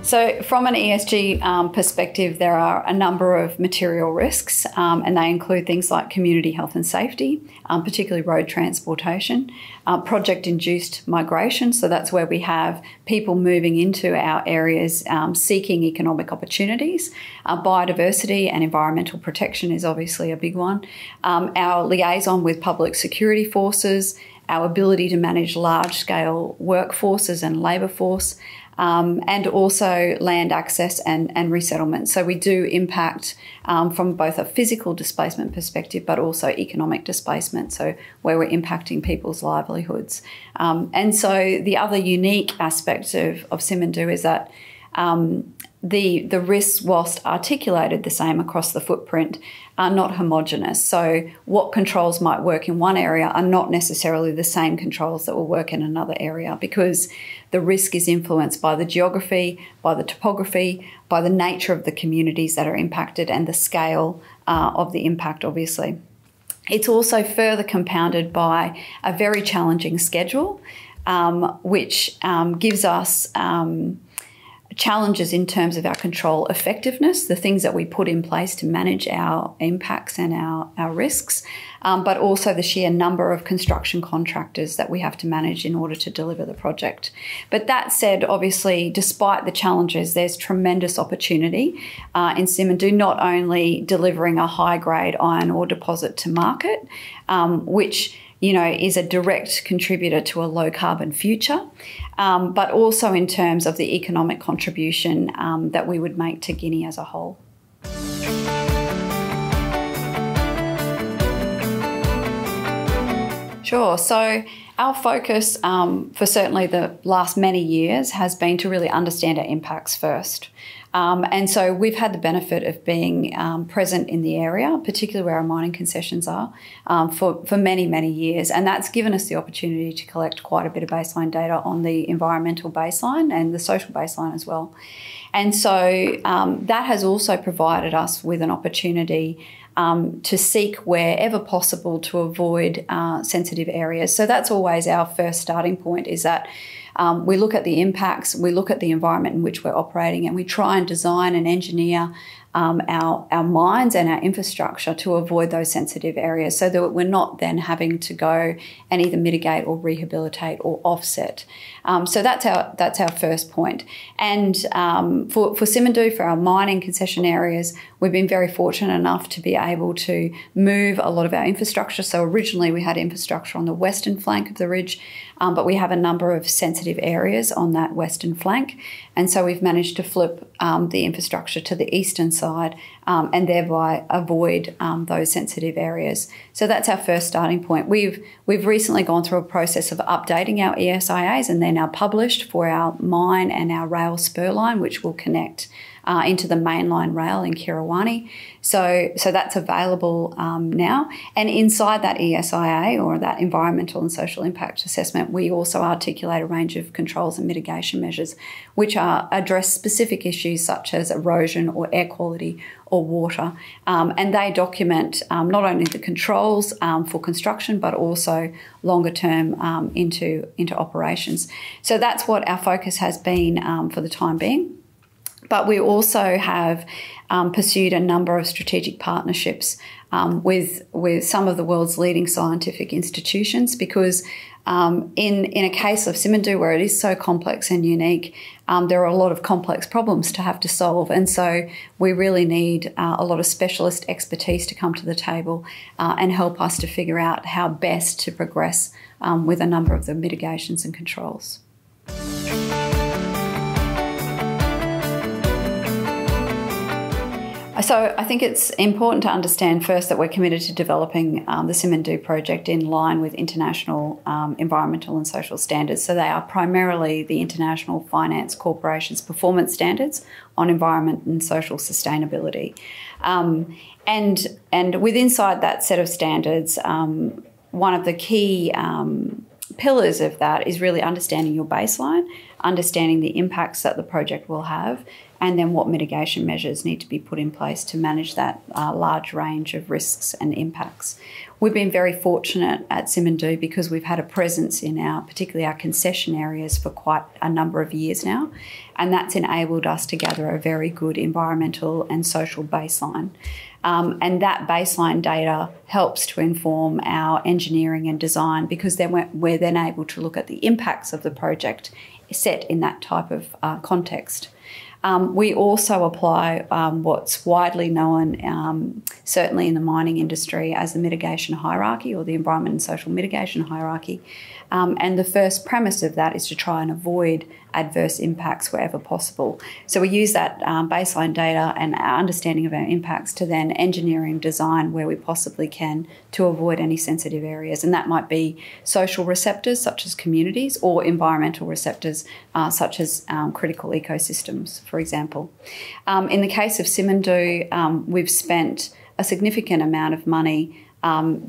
So from an ESG perspective, there are a number of material risks, and they include things like community health and safety, particularly road transportation, project-induced migration, so that's where we have people moving into our areas seeking economic opportunities. Biodiversity and environmental protection is obviously a big one. Our liaison with public security forces, our ability to manage large-scale workforces and labour force, and also land access and resettlement. So we do impact from both a physical displacement perspective, but also economic displacement, so where we're impacting people's livelihoods. And so the other unique aspect of Simandou is that the risks, whilst articulated the same across the footprint, are not homogenous. So what controls might work in one area are not necessarily the same controls that will work in another area, because the risk is influenced by the geography, by the topography, by the nature of the communities that are impacted, and the scale of the impact, obviously. It's also further compounded by a very challenging schedule, which gives us challenges in terms of our control effectiveness, the things that we put in place to manage our impacts and our risks, but also the sheer number of construction contractors that we have to manage in order to deliver the project. But that said, obviously, despite the challenges, there's tremendous opportunity in Simandou, not only delivering a high-grade iron ore deposit to market, which is a direct contributor to a low-carbon future, but also in terms of the economic contribution that we would make to Guinea as a whole. Sure. So our focus for certainly the last many years has been to really understand our impacts first. And so we've had the benefit of being present in the area, particularly where our mining concessions are, for many, many years. And that's given us the opportunity to collect quite a bit of baseline data on the environmental baseline and the social baseline as well. And so that has also provided us with an opportunity to seek wherever possible to avoid sensitive areas. So that's always our first starting point, is that we look at the impacts, we look at the environment in which we're operating, and we try and design and engineer our mines and our infrastructure to avoid those sensitive areas, so that we're not then having to go and either mitigate or rehabilitate or offset. So that's our first point. And for Simandou, for our mining concession areas, we've been very fortunate enough to be able to move a lot of our infrastructure. So originally we had infrastructure on the western flank of the ridge, but we have a number of sensitive areas on that western flank. And so we've managed to flip the infrastructure to the eastern side and thereby avoid those sensitive areas. So that's our first starting point. We've recently gone through a process of updating our ESIAs, and they're now published for our mine and our rail spur line, which will connect into the mainline rail in Kirawani. So that's available now. And inside that ESIA, or that environmental and social impact assessment, we also articulate a range of controls and mitigation measures which address specific issues such as erosion or air quality or water. And they document not only the controls for construction, but also longer term into operations. So that's what our focus has been for the time being. But we also have pursued a number of strategic partnerships with some of the world's leading scientific institutions, because in a case of Simandou, where it is so complex and unique, there are a lot of complex problems to have to solve. And so we really need a lot of specialist expertise to come to the table and help us to figure out how best to progress with a number of the mitigations and controls. So I think it's important to understand first that we're committed to developing the Simandou project in line with international environmental and social standards. So they are primarily the International Finance Corporation's performance standards on environment and social sustainability. And inside that set of standards, one of the key pillars of that is really understanding your baseline, understanding the impacts that the project will have, and then what mitigation measures need to be put in place to manage that large range of risks and impacts. We've been very fortunate at Simandou because we've had a presence in particularly our concession areas for quite a number of years now, and that's enabled us to gather a very good environmental and social baseline. And that baseline data helps to inform our engineering and design, because then we're then able to look at the impacts of the project set in that type of context. We also apply what's widely known, certainly in the mining industry, as the mitigation hierarchy, or the environment and social mitigation hierarchy. And the first premise of that is to try and avoid adverse impacts wherever possible. So we use that baseline data and our understanding of our impacts to then engineering design where we possibly can to avoid any sensitive areas. And that might be social receptors such as communities, or environmental receptors such as critical ecosystems, for example. In the case of Simandou, we've spent a significant amount of money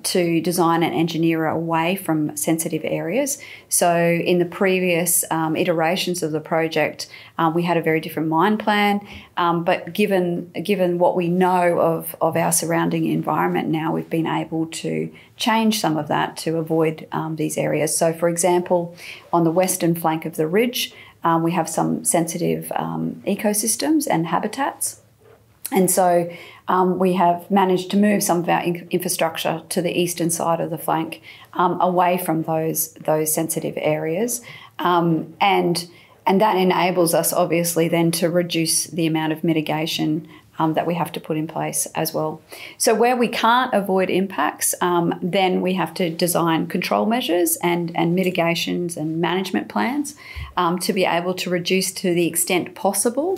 to design and engineer away from sensitive areas. So in the previous iterations of the project, we had a very different mine plan, but given what we know of our surrounding environment now, we've been able to change some of that to avoid these areas. So for example, on the western flank of the ridge, we have some sensitive ecosystems and habitats. And so we have managed to move some of our infrastructure to the eastern side of the flank, away from those sensitive areas. And that enables us, obviously, then to reduce the amount of mitigation that we have to put in place as well. So where we can't avoid impacts, then we have to design control measures and mitigations and management plans to be able to reduce to the extent possible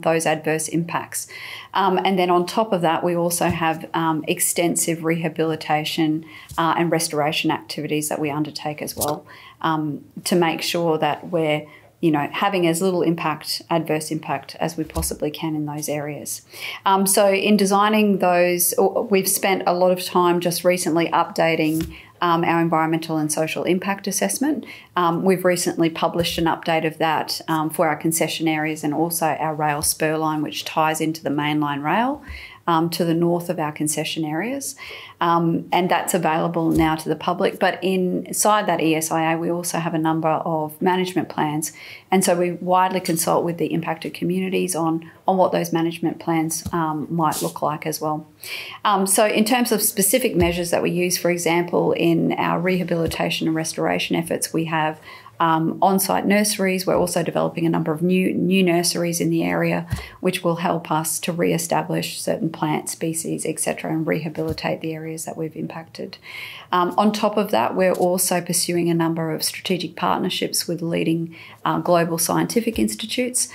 those adverse impacts. And then on top of that, we also have extensive rehabilitation and restoration activities that we undertake as well, to make sure that we're having as little adverse impact as we possibly can in those areas. So in designing those, we've spent a lot of time just recently updating our environmental and social impact assessment. We've recently published an update of that for our concession areas, and also our rail spur line, which ties into the mainline rail to the north of our concession areas. And that's available now to the public. But inside that ESIA, we also have a number of management plans. And so we widely consult with the impacted communities on what those management plans might look like as well. So in terms of specific measures that we use, for example, in our rehabilitation and restoration efforts, we have on-site nurseries. We're also developing a number of new nurseries in the area, which will help us to re-establish certain plant species, etc., and rehabilitate the areas that we've impacted. On top of that, we're also pursuing a number of strategic partnerships with leading global scientific institutes,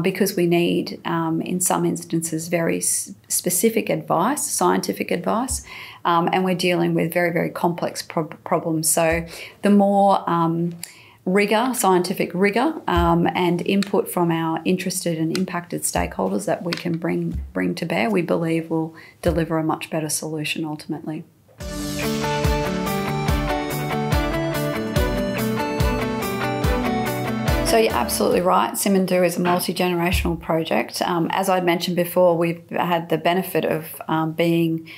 because we need, in some instances, very specific advice, scientific advice, and we're dealing with very, very complex problems. So the more scientific rigour, and input from our interested and impacted stakeholders that we can bring to bear, we believe will deliver a much better solution ultimately. So you're absolutely right. Simandou is a multi-generational project. As I'd mentioned before, we've had the benefit of being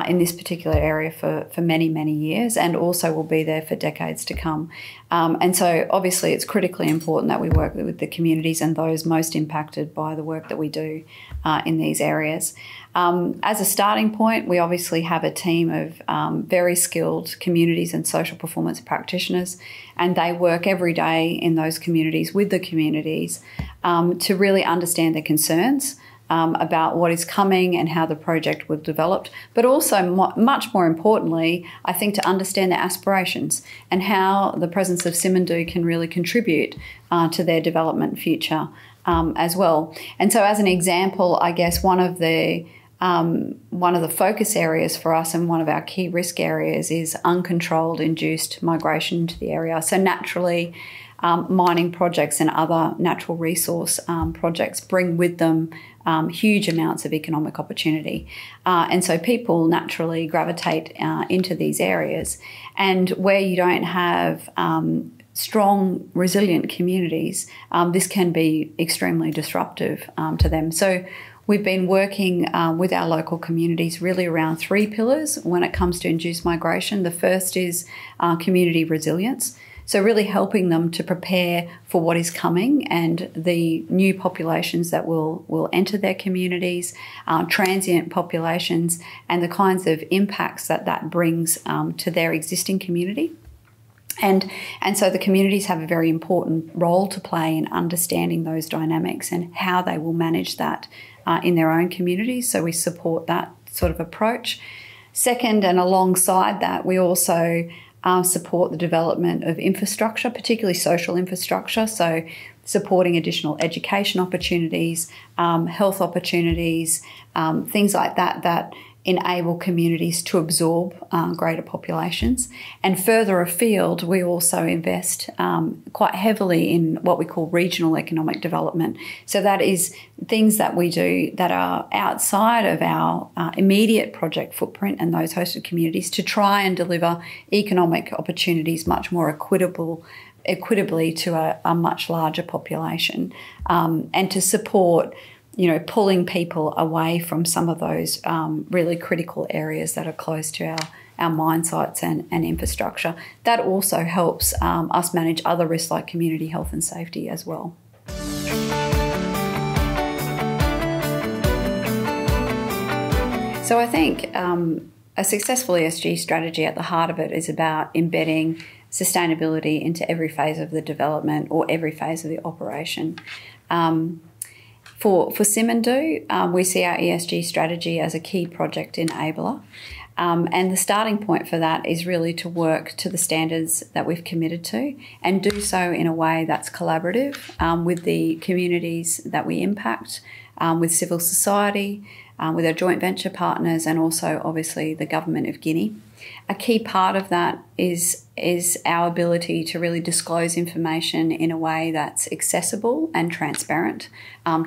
in this particular area for many, many years, and also will be there for decades to come. And so obviously it's critically important that we work with the communities and those most impacted by the work that we do in these areas. As a starting point, we obviously have a team of very skilled communities and social performance practitioners, and they work every day in those communities with the communities to really understand their concerns about what is coming and how the project was developed, but also much more importantly, I think, to understand their aspirations and how the presence of Simandou can really contribute to their development future as well. And so as an example, I guess one of the focus areas for us and one of our key risk areas is uncontrolled induced migration to the area. So naturally, mining projects and other natural resource projects bring with them huge amounts of economic opportunity. And so people naturally gravitate into these areas. And where you don't have strong, resilient communities, this can be extremely disruptive to them. So we've been working with our local communities really around 3 pillars when it comes to induced migration. The first is community resilience. So really helping them to prepare for what is coming and the new populations that will enter their communities, transient populations, and the kinds of impacts that brings to their existing community. And so the communities have a very important role to play in understanding those dynamics and how they will manage that in their own communities. So we support that sort of approach. Second, and alongside that, we also support the development of infrastructure, particularly social infrastructure, so supporting additional education opportunities, health opportunities, things like that enable communities to absorb greater populations. And further afield, we also invest quite heavily in what we call regional economic development. So that is things that we do that are outside of our immediate project footprint and those hosted communities to try and deliver economic opportunities much more equitably to a much larger population, and to support pulling people away from some of those really critical areas that are close to our mine sites and infrastructure. That also helps us manage other risks like community health and safety as well. So I think a successful ESG strategy at the heart of it is about embedding sustainability into every phase of the development or every phase of the operation. For Simandou, we see our ESG strategy as a key project enabler. And the starting point for that is really to work to the standards that we've committed to and do so in a way that's collaborative with the communities that we impact, with civil society, with our joint venture partners, and also obviously the government of Guinea. A key part of that is our ability to really disclose information in a way that's accessible and transparent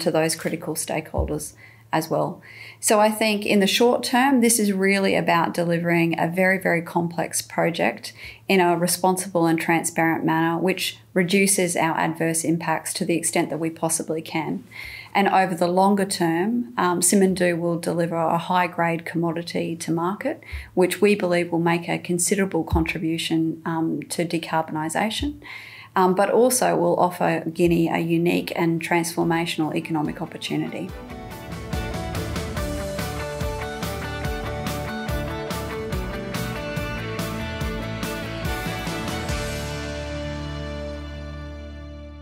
to those critical stakeholders as well. So I think in the short term, this is really about delivering a very, very complex project in a responsible and transparent manner, which reduces our adverse impacts to the extent that we possibly can. And over the longer term, Simandou will deliver a high-grade commodity to market, which we believe will make a considerable contribution to decarbonisation, but also will offer Guinea a unique and transformational economic opportunity.